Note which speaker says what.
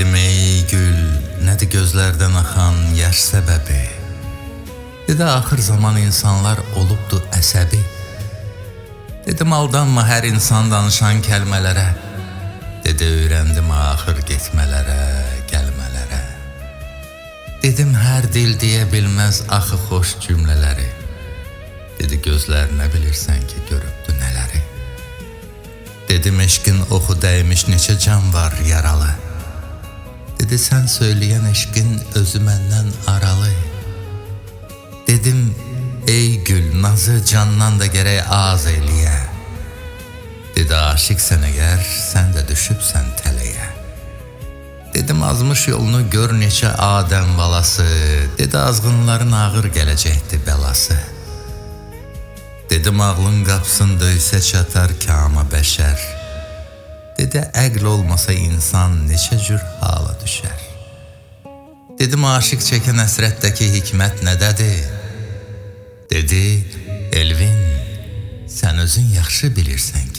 Speaker 1: Dedim ey gül, nədir gözlərdən axan yaş səbəbi? Dedi axır zaman insanlar olubdu əsəbi. Dedim aldanma hər insan danışan kəlmələrə. Dedi öyrəndim axır getmələrə, gəlmələrə. Dedim hər dil deyə bilməz axı xoş cümlələri. Dedi gözlər nə bilirsən ki görübdü nələri. Dedim eşqin oxu dəymiş neçə can var yaralı. Dedi sən söyləyən eşqin özü məndən aralı. Dedim ey gül nazı candan da gərək az eləyə. Dedi aşiqsən əgər sən də düşübsən tələyə. Dedim azmış yolunu gör neçə Adəm balası. Dedi azğınların ağır gələcəkdi bəlası. Dedim ağlın qapısını döysə çatar kama bəşər. Dedi əql olmasa insan neçə cür hala düşər. Dedim aşiq çəkən əsrətdəki hikmət nədədir? Dedi Elvin sən özün yaxşı bilirsən